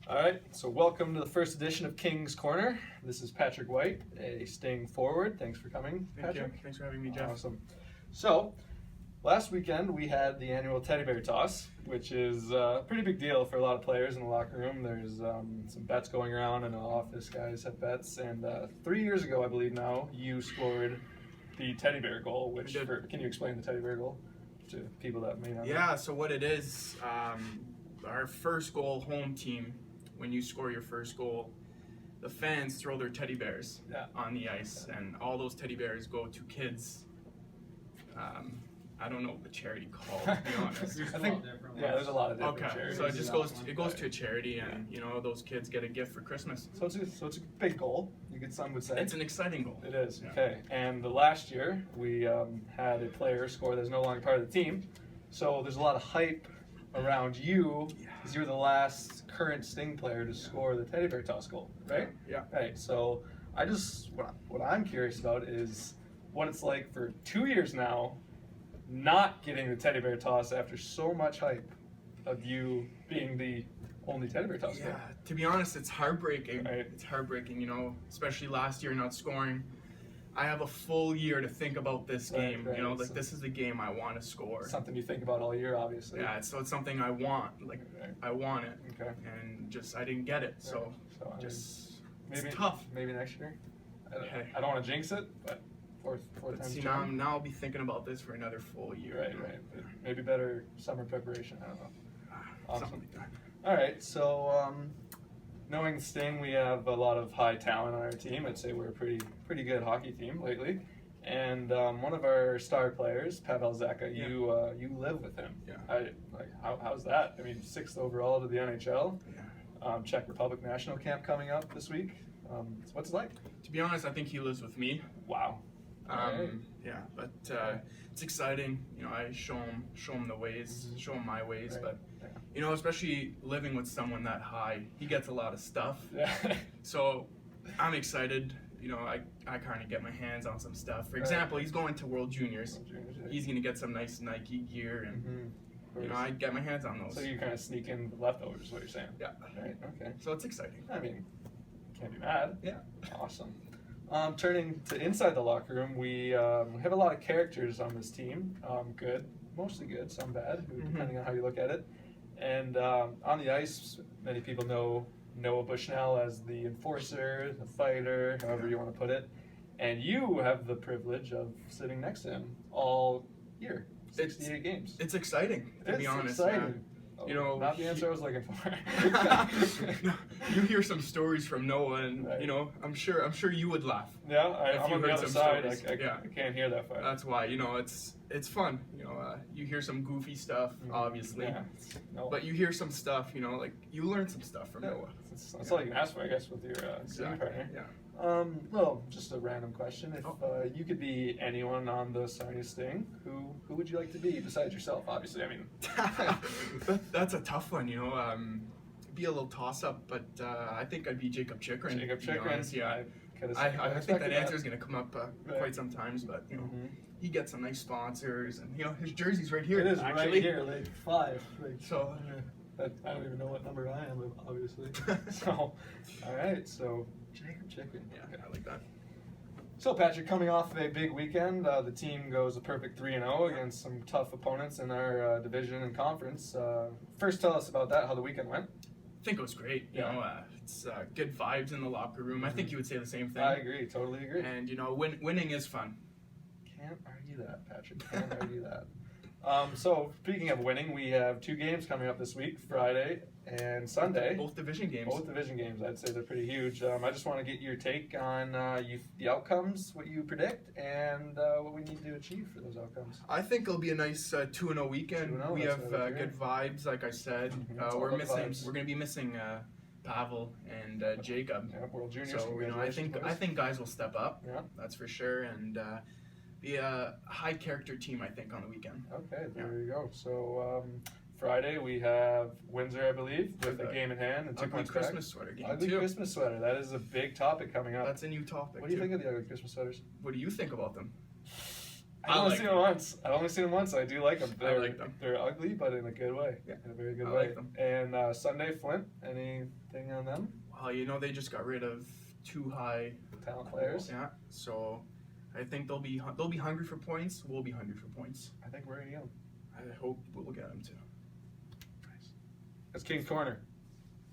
All right, so welcome to the first edition of King's Corner. This is Patrick White, a Sting forward. Thanks for coming, Patrick. Thank you. Thanks for having me, Jeff. Awesome. So, last weekend we had the annual teddy bear toss, which is a pretty big deal for a lot of players in the locker room. There's some bets going around in the office, guys have bets. And 3 years ago, I believe now, you scored the teddy bear goal, which, can you explain the teddy bear goal to people that may not know? Yeah, so what it is, our first goal home team, when you score your first goal, the fans throw their teddy bears on the ice, and all those teddy bears go to kids. I don't know what the charity called, to be honest. I think, there's a lot of different Okay, charities. so it goes to a charity, and those kids get a gift for Christmas. So it's a big goal, some would say. It's an exciting goal. It is, Yeah. okay. And the last year, we had a player score that's no longer part of the team. So there's a lot of hype around you, because you're the last current Sting player to score the teddy bear toss goal, right? Yeah. Right, so what I'm curious about is what it's like for 2 years now, not getting the teddy bear toss after so much hype of you being the only teddy bear toss player. Yeah, to be honest, it's heartbreaking. Right. It's heartbreaking, especially last year not scoring. I have a full year to think about this game. Right. This is the game I want to score. Something you think about all year, obviously. Yeah, so it's something I want. I want it. Okay. And I didn't get it. So I mean, it's tough. Maybe next year. Hey. I don't want to jinx it, but fourth See, time. now I'll be thinking about this for another full year. Right. But maybe better summer preparation. I don't know. Awesome. Something like that. All right. So, knowing Sting, we have a lot of high talent on our team. I'd say we're a pretty good hockey team lately. And one of our star players, Pavel Zacha, you live with him. Yeah. How's that? I mean, 6th overall to the NHL. Yeah. Czech Republic national camp coming up this week. What's it like? To be honest, I think he lives with me. Wow. Right. Yeah, but it's exciting. I show him the ways, show him my ways. Right. But especially living with someone that high, he gets a lot of stuff. Yeah. So I'm excited. I kind of get my hands on some stuff. For example, he's going to World Juniors. He's gonna get some nice Nike gear, and I get my hands on those. So you kind of sneak in the leftovers, is what you're saying? Yeah. Right. Okay. So it's exciting. I mean, can't be mad. Yeah. Awesome. Turning to inside the locker room, we have a lot of characters on this team. Good, mostly good, some bad, depending on how you look at it. And on the ice, many people know Noah Bushnell as the enforcer, the fighter, however you want to put it. And you have the privilege of sitting next to him all year, 68 games. It's exciting, to be honest. Exciting. Not the answer I was looking for. You hear some stories from Noah, and Right. I'm sure you would laugh. Yeah, If I'm you on the heard other some side. stories. I can't hear that far. That's why it's fun. You hear some goofy stuff, obviously, Yeah. No. but you hear some stuff. You learn some stuff from Noah. That's all you can ask for, I guess, with your singing partner. Yeah. Well, just a random question. If you could be anyone on the Sarnia Sting, who would you like to be besides yourself? Obviously, I mean. That's a tough one. Be a little toss up, but I think I'd be Jacob Chikrin. Jacob to be Chikrin. honest. Yeah. I think that answer is going to come up quite sometimes, but he gets some nice sponsors, and his jersey's right here. It is actually. right here, like 5. So. I don't even know what number I am, obviously. So, all right. So, Jacob Chikrin. Yeah, I like that. So, Patrick, coming off of a big weekend, the team goes a perfect 3-0 against some tough opponents in our division and conference. First, tell us about that, how the weekend went. I think it was great. It's good vibes in the locker room. I think you would say the same thing. I agree, totally agree. And winning is fun. Can't argue that, Patrick. Can't argue that. So, speaking of winning, we have 2 games coming up this week, Friday and Sunday. Both division games. Both division games. I'd say they're pretty huge. I just want to get your take on the outcomes, what you predict, and what we need to achieve for those outcomes. I think it'll be a nice 2-0 weekend. 2-0, we that's have what I good vibes, like I said. We're going to be missing Pavel and Jacob. Yeah, World Juniors. So I think guys will step up. Yeah. That's for sure, and be a high character team, I think, on the weekend. Okay, there you go. So Friday we have Windsor, I believe, with a game in hand and 2 Ugly points Christmas back. sweater game Ugly too. Christmas sweater. That is a big topic coming up. That's a new topic. What do you think of the ugly Christmas sweaters? What do you think about them? I've only seen them once. I've only seen them once. I do like them. I like them. They're ugly, but in a good way. Yeah. In a very good I way. like them. And Sunday Flint. Anything on them? Well, you know, they just got rid of 2 high Talent players. Yeah. So I think they'll be hungry for points. We'll be hungry for points. I think we're gonna get them. I hope we'll get them too. Nice. That's King's Corner.